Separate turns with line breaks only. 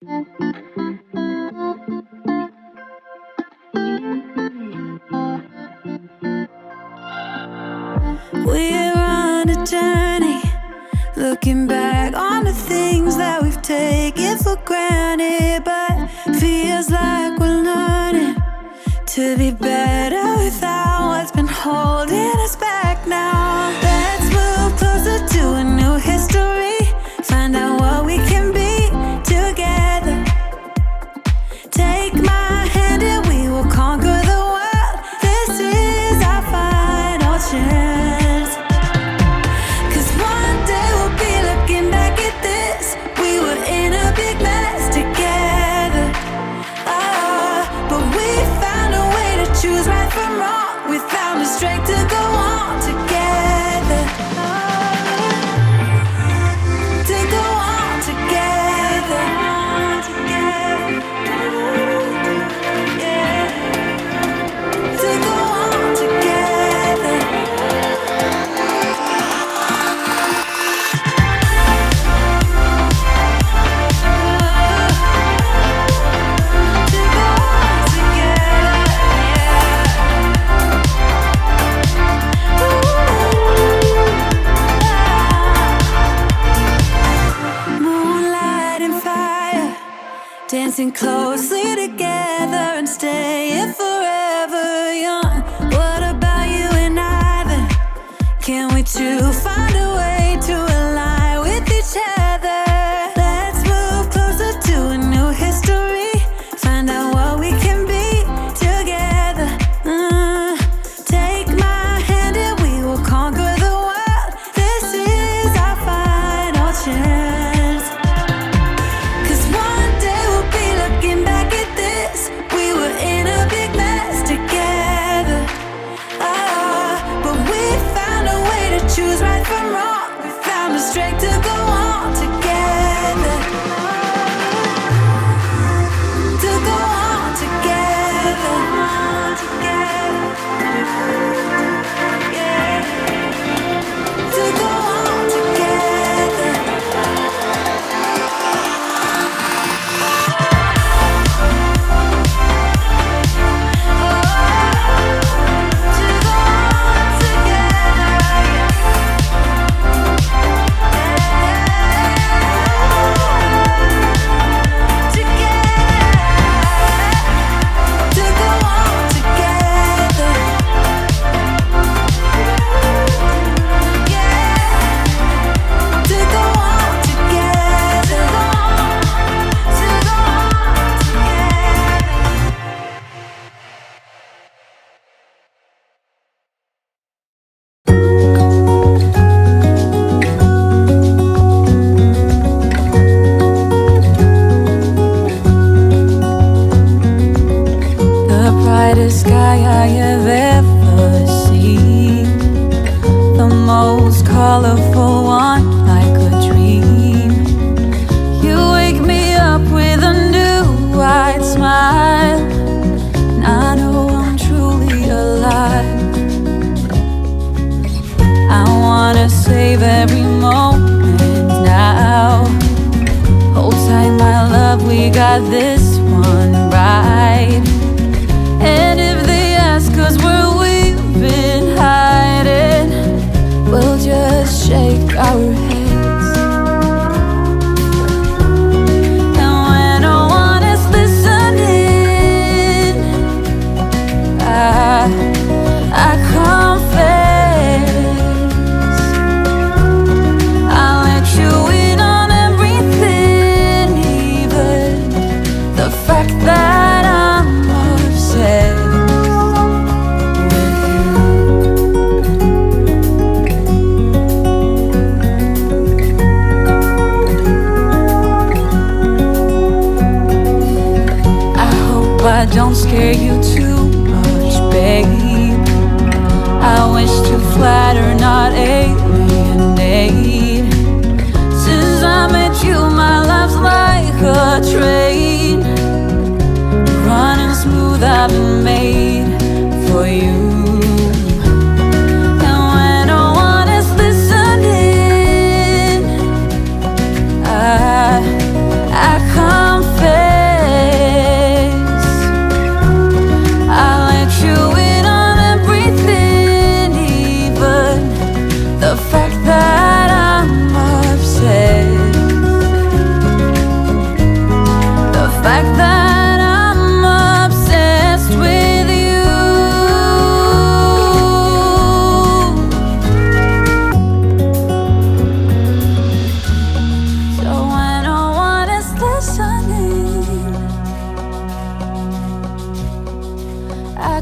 We're on a journey, looking back on the things that we've taken for granted, but feels like we're learning to be better without what's been holding us back now. Let's move closer to a new history, find out what we can be together. Take my hand and we will conquer the world. This is our final chance. 'Cause one day we'll be looking back at this. We were in a big mess together. But we found a way to choose right from wrong. We found the strength to go on together. To go on together. Yeah. To go on together. To go on together. Moonlight and fire, dancing closely together and staying forever young. What about you and I then? Can we two find a way to align with each other? Let's move closer to a new history, find out what we can be together. Take my hand and we will conquer the world. This is our final chance. 'Cause one day we'll be looking back at this. We were in a big mess together. But we found a way to choose right from wrong. We found the strength to go on together. To go on together. Yeah. To go on together. The brightest sky I have ever seen, the most colorful one like a dream. You wake me up with a new white smile, and I know I'm truly alive. I wanna save every moment now. Hold tight, my love, we got this one right. And if they ask us where we've been hiding, we'll just shake our heads. And when no one is listening, I confess, I'll let you in on everything, even the fact that I'm obsessed with you. I hope I don't scare you too much, babe. I wish to flatter, not alienate. Since I met you, my life's like a train, running smooth, I've been made for you. And when no one is listening, I confess, I